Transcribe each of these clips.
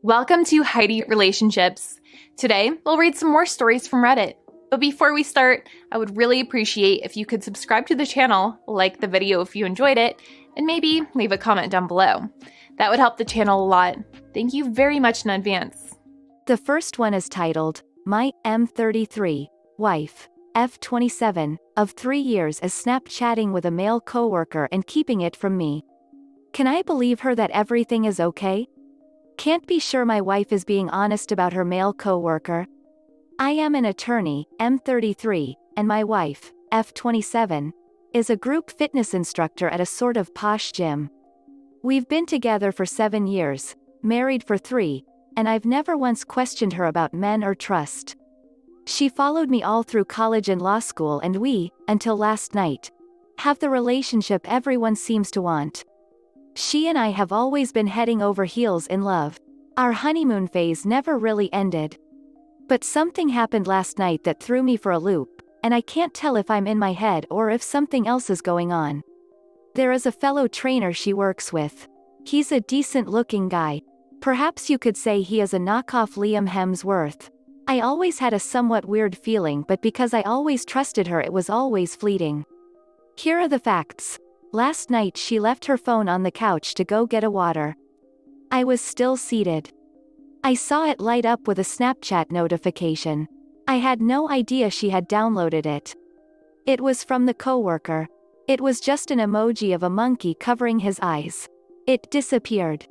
Welcome to Heidi Relationships. Today, we'll read some more stories from Reddit. But before we start, I would really appreciate if you could subscribe to the channel, like the video if you enjoyed it, and maybe leave a comment down below. That would help the channel a lot. Thank you very much in advance. The first one is titled, My M33 Wife, F27, of 3 years is Snapchatting with a male coworker and keeping it from me. Can I believe her that everything is okay? Can't be sure my wife is being honest about her male coworker. I am an attorney, M33, and my wife, F27, is a group fitness instructor at a sort of posh gym. We've been together for 7 years, married for 3, and I've never once questioned her about men or trust. She followed me all through college and law school, and we, until last night, have the relationship everyone seems to want. She and I have always been heading over heels in love. Our honeymoon phase never really ended. But something happened last night that threw me for a loop, and I can't tell if I'm in my head or if something else is going on. There is a fellow trainer she works with. He's a decent-looking guy. Perhaps you could say he is a knockoff Liam Hemsworth. I always had a somewhat weird feeling, but because I always trusted her, it was always fleeting. Here are the facts. Last night she left her phone on the couch to go get a water. I was still seated. I saw it light up with a Snapchat notification. I had no idea she had downloaded it. It was from the coworker. It was just an emoji of a monkey covering his eyes. It disappeared.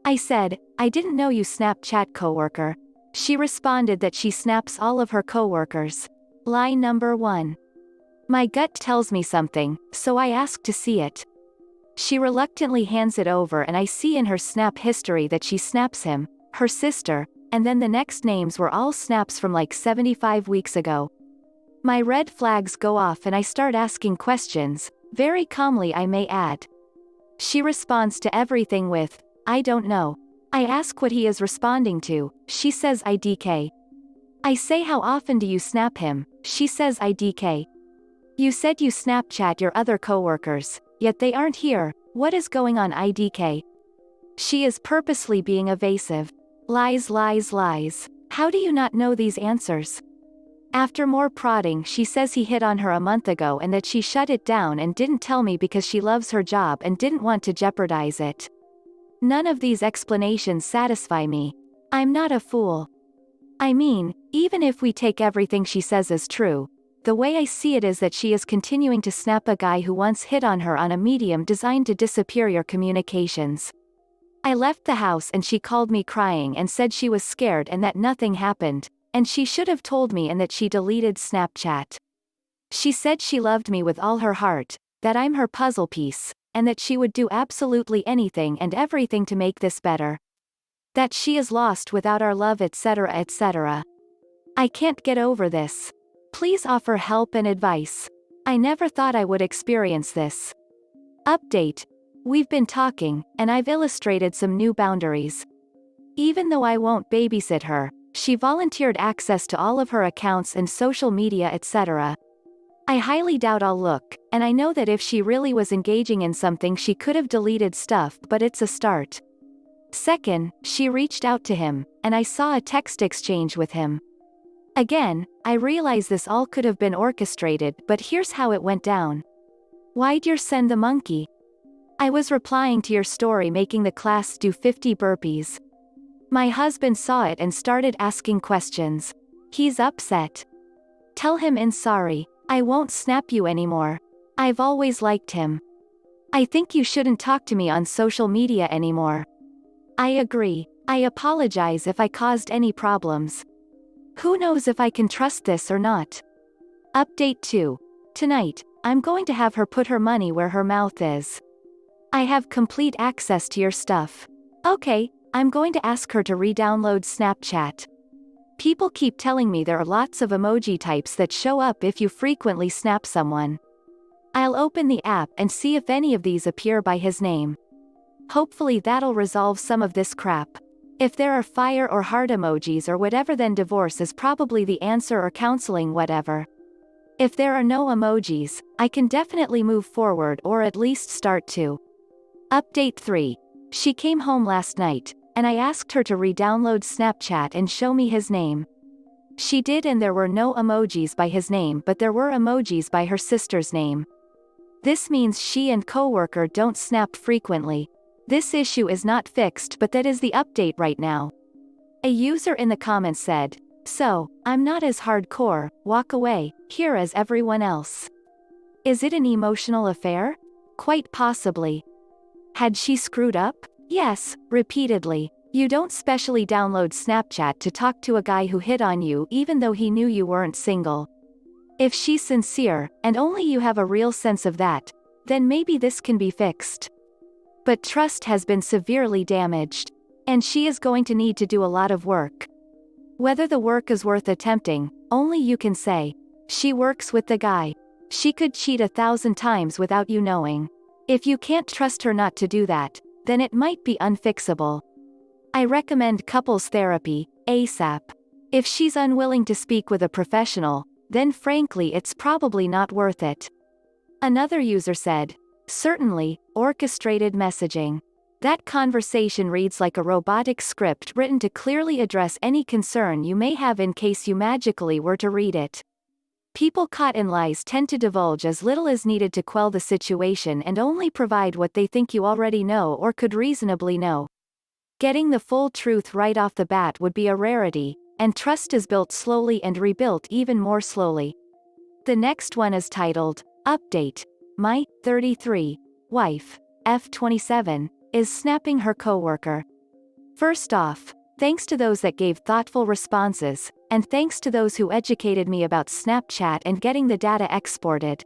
I said, "I didn't know you Snapchat coworker." She responded that she snaps all of her coworkers. Lie number 1. My gut tells me something, so I ask to see it. She reluctantly hands it over, and I see in her snap history that she snaps him, her sister, and then the next names were all snaps from like 75 weeks ago. My red flags go off and I start asking questions, very calmly I may add. She responds to everything with, "I don't know." I ask what he is responding to. She says IDK. I say, "How often do you snap him?" She says IDK. You said you Snapchat your other coworkers, yet they aren't here. What is going on, IDK? She is purposely being evasive. Lies, lies, lies. How do you not know these answers? After more prodding, she says he hit on her a month ago and that she shut it down and didn't tell me because she loves her job and didn't want to jeopardize it. None of these explanations satisfy me. I'm not a fool. I mean, even if we take everything she says as true, the way I see it is that she is continuing to snap a guy who once hit on her on a medium designed to disappear your communications. I left the house and she called me crying and said she was scared and that nothing happened, and she should have told me, and that she deleted Snapchat. She said she loved me with all her heart, that I'm her puzzle piece, and that she would do absolutely anything and everything to make this better. That she is lost without our love, etc., etc. I can't get over this. Please offer help and advice. I never thought I would experience this. Update. We've been talking, and I've illustrated some new boundaries. Even though I won't babysit her, she volunteered access to all of her accounts and social media, etc. I highly doubt I'll look, and I know that if she really was engaging in something she could have deleted stuff, but it's a start. Second, she reached out to him, and I saw a text exchange with him. Again, I realize this all could have been orchestrated, but here's how it went down. Why'd you send the monkey? I was replying to your story making the class do 50 burpees. My husband saw it and started asking questions. He's upset. Tell him in sorry. I won't snap you anymore. I've always liked him. I think you shouldn't talk to me on social media anymore. I agree. I apologize if I caused any problems. Who knows if I can trust this or not? Update 2. Tonight, I'm going to have her put her money where her mouth is. I have complete access to your stuff. Okay, I'm going to ask her to re-download Snapchat. People keep telling me there are lots of emoji types that show up if you frequently snap someone. I'll open the app and see if any of these appear by his name. Hopefully that'll resolve some of this crap. If there are fire or heart emojis or whatever, then divorce is probably the answer, or counseling, whatever. If there are no emojis, I can definitely move forward, or at least start to. Update 3. She came home last night, and I asked her to re-download Snapchat and show me his name. She did, and there were no emojis by his name, but there were emojis by her sister's name. This means she and Coworker don't snap frequently. This issue is not fixed, but that is the update right now. A user in the comments said, "So, I'm not as hardcore, walk away, here as everyone else. Is it an emotional affair? Quite possibly. Had she screwed up? Yes, repeatedly. You don't specially download Snapchat to talk to a guy who hit on you even though he knew you weren't single. If she's sincere, and only you have a real sense of that, then maybe this can be fixed. But trust has been severely damaged. And she is going to need to do a lot of work. Whether the work is worth attempting, only you can say. She works with the guy. She could cheat 1,000 times without you knowing. If you can't trust her not to do that, then it might be unfixable. I recommend couples therapy, ASAP. If she's unwilling to speak with a professional, then frankly it's probably not worth it." Another user said, "Certainly, orchestrated messaging. That conversation reads like a robotic script written to clearly address any concern you may have in case you magically were to read it. People caught in lies tend to divulge as little as needed to quell the situation and only provide what they think you already know or could reasonably know. Getting the full truth right off the bat would be a rarity, and trust is built slowly and rebuilt even more slowly." The next one is titled, "Update. My 33 wife, F27, is snapping her coworker." First off, thanks to those that gave thoughtful responses, and thanks to those who educated me about Snapchat and getting the data exported.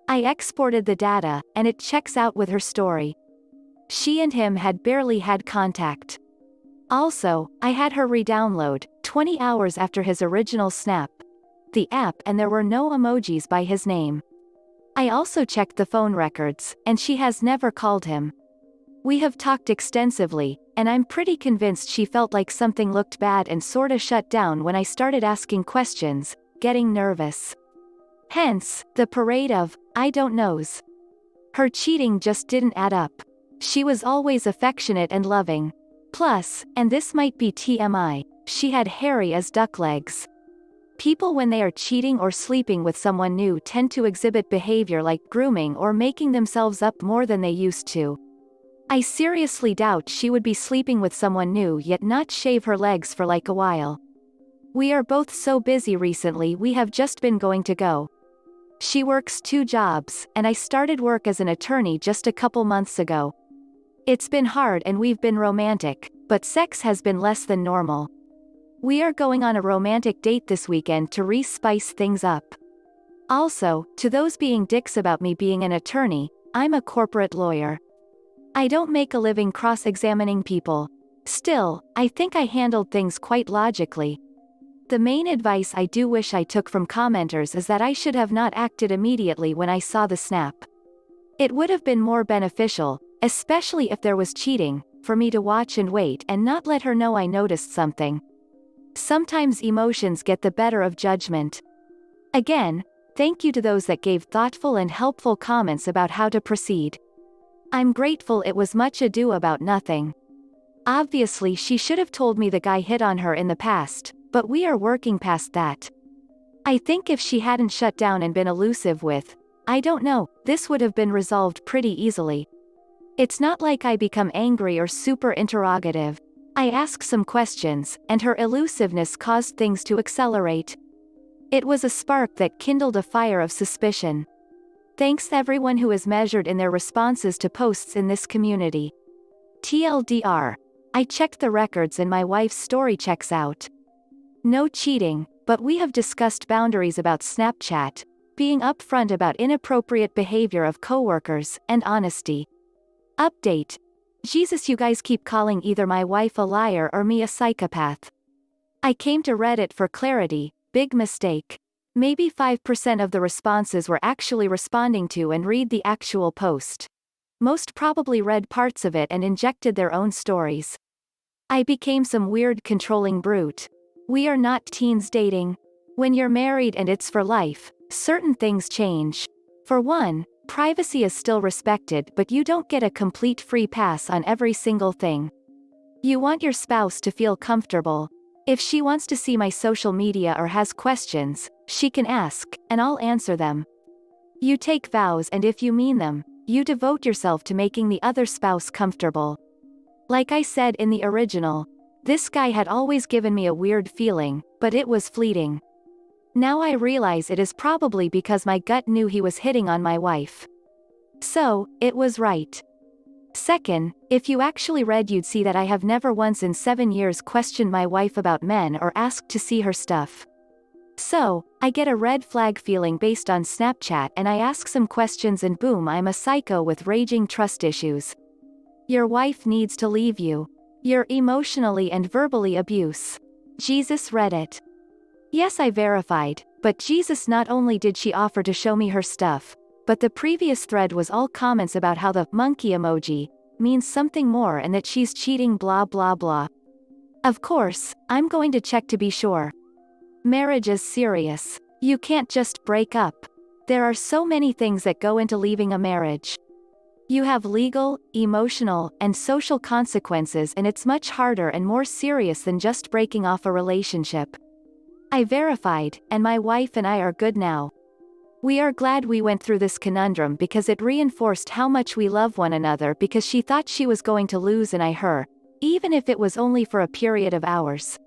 I exported the data, and it checks out with her story. She and him had barely had contact. Also, I had her re-download, 20 hours after his original snap, the app, and there were no emojis by his name. I also checked the phone records, and she has never called him. We have talked extensively, and I'm pretty convinced she felt like something looked bad and sorta shut down when I started asking questions, getting nervous. Hence, the parade of, I don't knows. Her cheating just didn't add up. She was always affectionate and loving. Plus, and this might be TMI, she had hairy as duck legs. People when they are cheating or sleeping with someone new tend to exhibit behavior like grooming or making themselves up more than they used to. I seriously doubt she would be sleeping with someone new yet not shave her legs for like a while. We are both so busy recently we have just been going to go. She works 2 jobs, and I started work as an attorney just a couple months ago. It's been hard and we've been romantic, but sex has been less than normal. We are going on a romantic date this weekend to re-spice things up. Also, to those being dicks about me being an attorney, I'm a corporate lawyer. I don't make a living cross-examining people. Still, I think I handled things quite logically. The main advice I do wish I took from commenters is that I should have not acted immediately when I saw the snap. It would have been more beneficial, especially if there was cheating, for me to watch and wait and not let her know I noticed something. Sometimes emotions get the better of judgment. Again, thank you to those that gave thoughtful and helpful comments about how to proceed. I'm grateful it was much ado about nothing. Obviously she should have told me the guy hit on her in the past, but we are working past that. I think if she hadn't shut down and been elusive with, I don't know, this would have been resolved pretty easily. It's not like I become angry or super interrogative. I ask some questions, and her elusiveness caused things to accelerate. It was a spark that kindled a fire of suspicion. Thanks everyone who has measured in their responses to posts in this community. TLDR. I checked the records and my wife's story checks out. No cheating, but we have discussed boundaries about Snapchat, being upfront about inappropriate behavior of coworkers, and honesty. Update. Jesus, you guys keep calling either my wife a liar or me a psychopath. I came to Reddit for clarity, big mistake. Maybe 5% of the responses were actually responding to and read the actual post. Most probably read parts of it and injected their own stories. I became some weird controlling brute. We are not teens dating. When you're married and it's for life, certain things change. For one, privacy is still respected, but you don't get a complete free pass on every single thing. You want your spouse to feel comfortable. If she wants to see my social media or has questions, she can ask, and I'll answer them. You take vows, and if you mean them, you devote yourself to making the other spouse comfortable. Like I said in the original, this guy had always given me a weird feeling, but it was fleeting. Now I realize it is probably because my gut knew he was hitting on my wife. So, it was right. Second, if you actually read, you'd see that I have never once in 7 years questioned my wife about men or asked to see her stuff. So, I get a red flag feeling based on Snapchat, and I ask some questions, and boom, I'm a psycho with raging trust issues. Your wife needs to leave you. You're emotionally and verbally abuse. Jesus Reddit. Yes, I verified, but Jesus, not only did she offer to show me her stuff, but the previous thread was all comments about how the monkey emoji means something more and that she's cheating, blah blah blah. Of course, I'm going to check to be sure. Marriage is serious. You can't just break up. There are so many things that go into leaving a marriage. You have legal, emotional, and social consequences, and it's much harder and more serious than just breaking off a relationship. I verified, and my wife and I are good now. We are glad we went through this conundrum because it reinforced how much we love one another, because she thought she was going to lose and I her, even if it was only for a period of hours.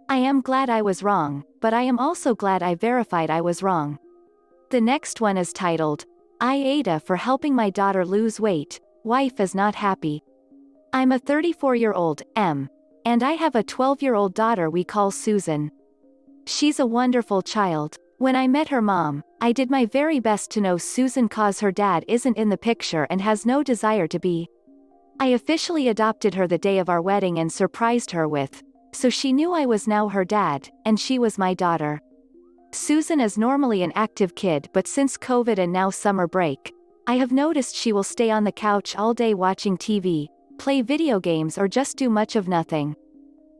I am glad I was wrong, but I am also glad I verified I was wrong. The next one is titled, I Ada for helping my daughter lose weight, wife is not happy. I'm a 34-year-old, M. And I have a 12-year-old daughter we call Susan. She's a wonderful child. When I met her mom, I did my very best to know Susan cause her dad isn't in the picture and has no desire to be. I officially adopted her the day of our wedding and surprised her with, so she knew I was now her dad, and she was my daughter. Susan is normally an active kid, but since COVID and now summer break, I have noticed she will stay on the couch all day watching TV, play video games, or just do much of nothing.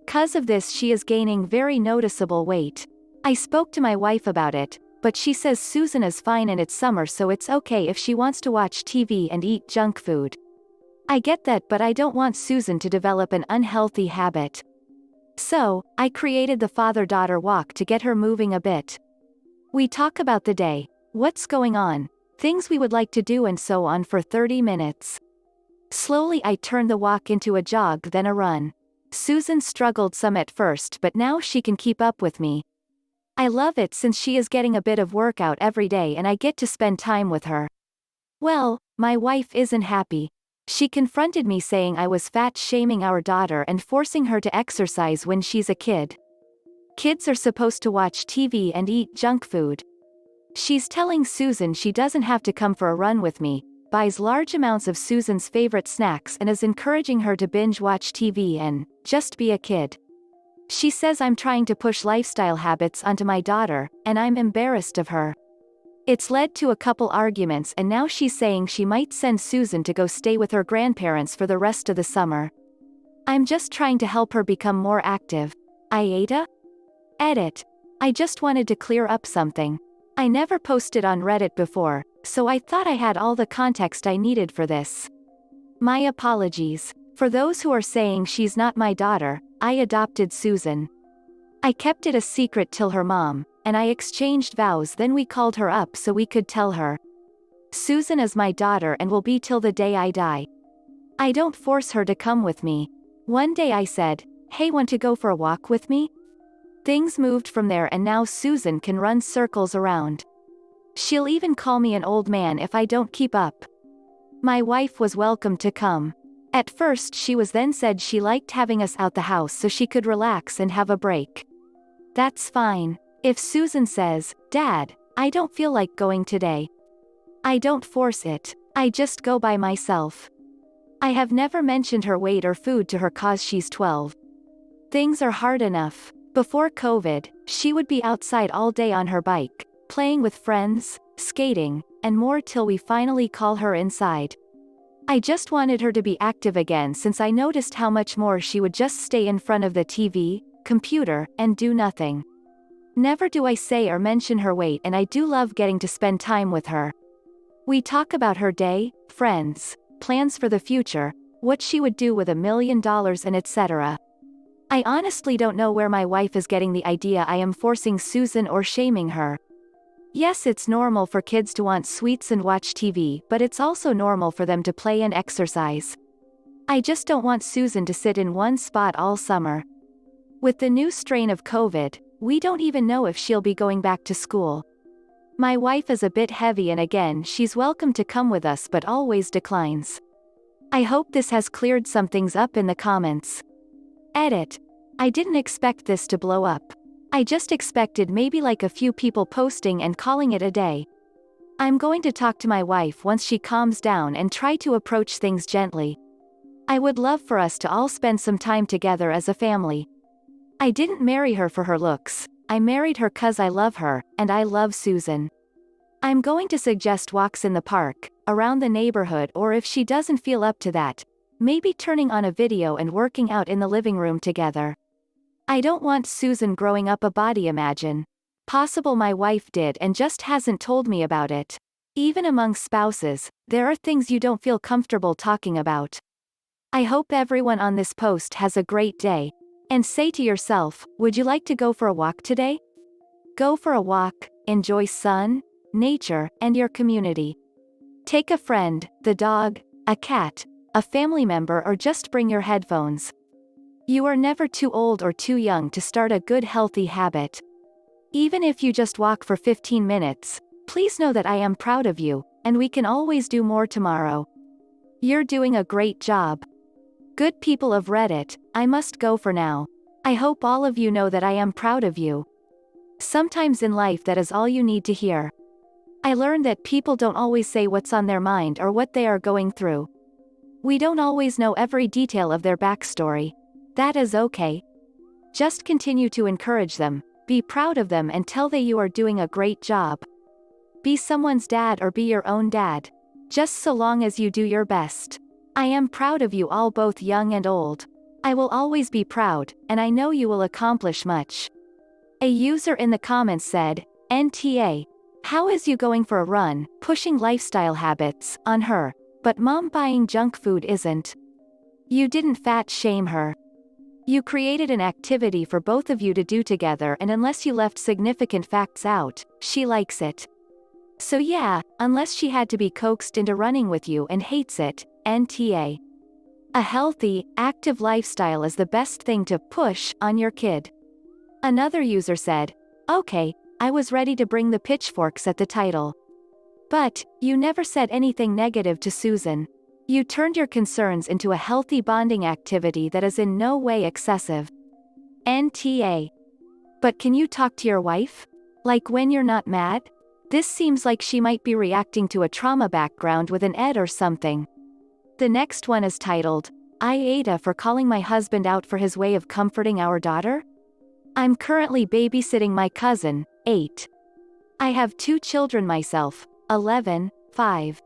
Cause of this she is gaining very noticeable weight. I spoke to my wife about it, but she says Susan is fine and it's summer, so it's okay if she wants to watch TV and eat junk food. I get that, but I don't want Susan to develop an unhealthy habit. So, I created the father-daughter walk to get her moving a bit. We talk about the day, what's going on, things we would like to do, and so on for 30 minutes. Slowly I turn the walk into a jog, then a run. Susan struggled some at first, but now she can keep up with me. I love it since she is getting a bit of workout every day and I get to spend time with her. Well, my wife isn't happy. She confronted me saying I was fat shaming our daughter and forcing her to exercise when she's a kid. Kids are supposed to watch TV and eat junk food. She's telling Susan she doesn't have to come for a run with me, buys large amounts of Susan's favorite snacks, and is encouraging her to binge watch TV and just be a kid. She says I'm trying to push lifestyle habits onto my daughter, and I'm embarrassed of her. It's led to a couple arguments, and now she's saying she might send Susan to go stay with her grandparents for the rest of the summer. I'm just trying to help her become more active. Ada? Edit. I just wanted to clear up something. I never posted on Reddit before, so I thought I had all the context I needed for this. My apologies. For those who are saying she's not my daughter, I adopted Susan. I kept it a secret till her mom and I exchanged vows, then we called her up so we could tell her. Susan is my daughter and will be till the day I die. I don't force her to come with me. One day I said, "Hey, want to go for a walk with me?" Things moved from there, and now Susan can run circles around. She'll even call me an old man if I don't keep up. My wife was welcome to come. At first she was, then said she liked having us out the house so she could relax and have a break. That's fine. If Susan says, "Dad, I don't feel like going today," I don't force it, I just go by myself. I have never mentioned her weight or food to her cause she's 12. Things are hard enough. Before COVID, she would be outside all day on her bike, playing with friends, skating, and more till we finally call her inside. I just wanted her to be active again since I noticed how much more she would just stay in front of the TV, computer, and do nothing. Never do I say or mention her weight, and I do love getting to spend time with her. We talk about her day, friends, plans for the future, what she would do with $1 million and etc. I honestly don't know where my wife is getting the idea I am forcing Susan or shaming her. Yes, it's normal for kids to want sweets and watch TV, but it's also normal for them to play and exercise. I just don't want Susan to sit in one spot all summer. With the new strain of COVID, we don't even know if she'll be going back to school. My wife is a bit heavy and again she's welcome to come with us but always declines. I hope this has cleared some things up in the comments. Edit. I didn't expect this to blow up. I just expected maybe like a few people posting and calling it a day. I'm going to talk to my wife once she calms down and try to approach things gently. I would love for us to all spend some time together as a family. I didn't marry her for her looks, I married her 'cause I love her, and I love Susan. I'm going to suggest walks in the park, around the neighborhood, or if she doesn't feel up to that, maybe turning on a video and working out in the living room together. I don't want Susan growing up a body imagine. Possible my wife did and just hasn't told me about it. Even among spouses, there are things you don't feel comfortable talking about. I hope everyone on this post has a great day. And say to yourself, would you like to go for a walk today? Go for a walk, enjoy sun, nature, and your community. Take a friend, the dog, a cat, a family member, or just bring your headphones. You are never too old or too young to start a good healthy habit. Even if you just walk for 15 minutes, please know that I am proud of you, and we can always do more tomorrow. You're doing a great job. Good people of Reddit, I must go for now. I hope all of you know that I am proud of you. Sometimes in life that is all you need to hear. I learned that people don't always say what's on their mind or what they are going through. We don't always know every detail of their backstory. That is okay. Just continue to encourage them, be proud of them and tell them you are doing a great job. Be someone's dad or be your own dad. Just so long as you do your best. I am proud of you all, both young and old. I will always be proud, and I know you will accomplish much. A user in the comments said, NTA. How is you going for a run, pushing lifestyle habits on her, but mom buying junk food isn't? You didn't fat shame her. You created an activity for both of you to do together, and unless you left significant facts out, she likes it. So yeah, unless she had to be coaxed into running with you and hates it, NTA. A healthy, active lifestyle is the best thing to push on your kid. Another user said, okay, I was ready to bring the pitchforks at the title. But, you never said anything negative to Susan. You turned your concerns into a healthy bonding activity that is in no way excessive. NTA. But can you talk to your wife? Like when you're not mad? This seems like she might be reacting to a trauma background with an ed or something. The next one is titled, I Ada for calling my husband out for his way of comforting our daughter? I'm currently babysitting my cousin, 8. I have 2 children myself, 11, 5.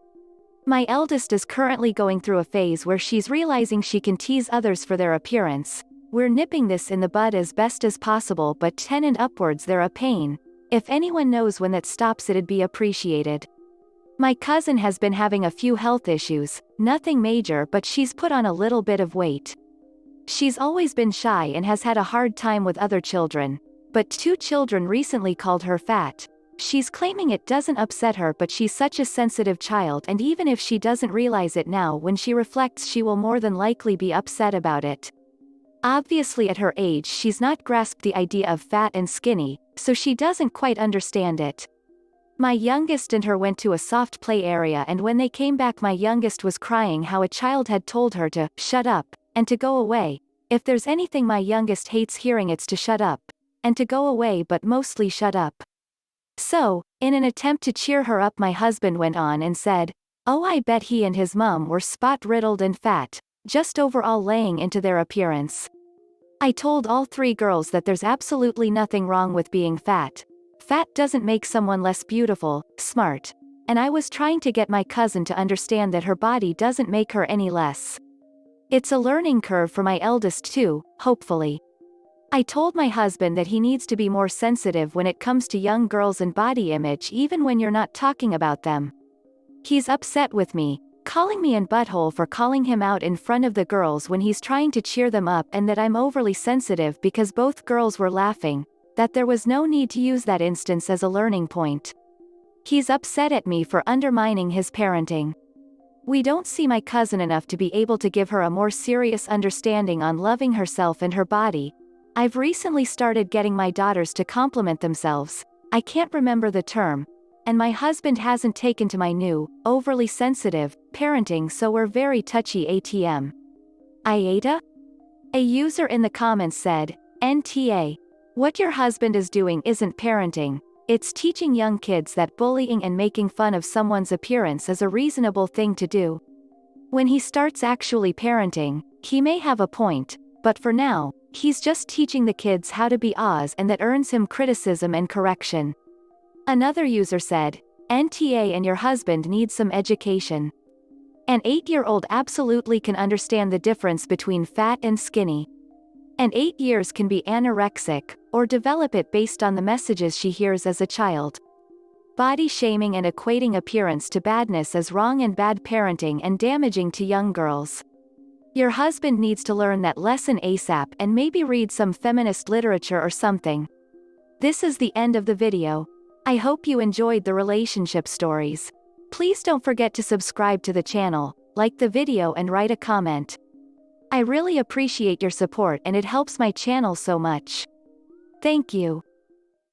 My eldest is currently going through a phase where she's realizing she can tease others for their appearance. We're nipping this in the bud as best as possible, but 10 and upwards they're a pain. If anyone knows when that stops it'd be appreciated. My cousin has been having a few health issues, nothing major, but she's put on a little bit of weight. She's always been shy and has had a hard time with other children, but 2 children recently called her fat. She's claiming it doesn't upset her, but she's such a sensitive child, and even if she doesn't realize it now, when she reflects she will more than likely be upset about it. Obviously at her age she's not grasped the idea of fat and skinny, so she doesn't quite understand it. My youngest and her went to a soft play area, and when they came back my youngest was crying how a child had told her to shut up, and to go away. If there's anything my youngest hates hearing, it's to shut up, and to go away, but mostly shut up. So, in an attempt to cheer her up, my husband went on and said, oh, I bet he and his mom were spot-riddled and fat, just overall laying into their appearance. I told all 3 girls that there's absolutely nothing wrong with being fat. Fat doesn't make someone less beautiful, smart. And I was trying to get my cousin to understand that her body doesn't make her any less. It's a learning curve for my eldest too, hopefully. I told my husband that he needs to be more sensitive when it comes to young girls and body image, even when you're not talking about them. He's upset with me, calling me an butthole for calling him out in front of the girls when he's trying to cheer them up, and that I'm overly sensitive because both girls were laughing, that there was no need to use that instance as a learning point. He's upset at me for undermining his parenting. We don't see my cousin enough to be able to give her a more serious understanding on loving herself and her body. I've recently started getting my daughters to compliment themselves. I can't remember the term. And my husband hasn't taken to my new, overly sensitive, parenting, so we're very touchy ATM. Iata? A user in the comments said, NTA. What your husband is doing isn't parenting. It's teaching young kids that bullying and making fun of someone's appearance is a reasonable thing to do. When he starts actually parenting, he may have a point, but for now, he's just teaching the kids how to be Oz, and that earns him criticism and correction. Another user said, NTA and your husband need some education. An 8-year-old absolutely can understand the difference between fat and skinny. And 8 years can be anorexic, or develop it based on the messages she hears as a child. Body shaming and equating appearance to badness is wrong and bad parenting and damaging to young girls. Your husband needs to learn that lesson ASAP and maybe read some feminist literature or something. This is the end of the video. I hope you enjoyed the relationship stories. Please don't forget to subscribe to the channel, like the video and write a comment. I really appreciate your support and it helps my channel so much. Thank you.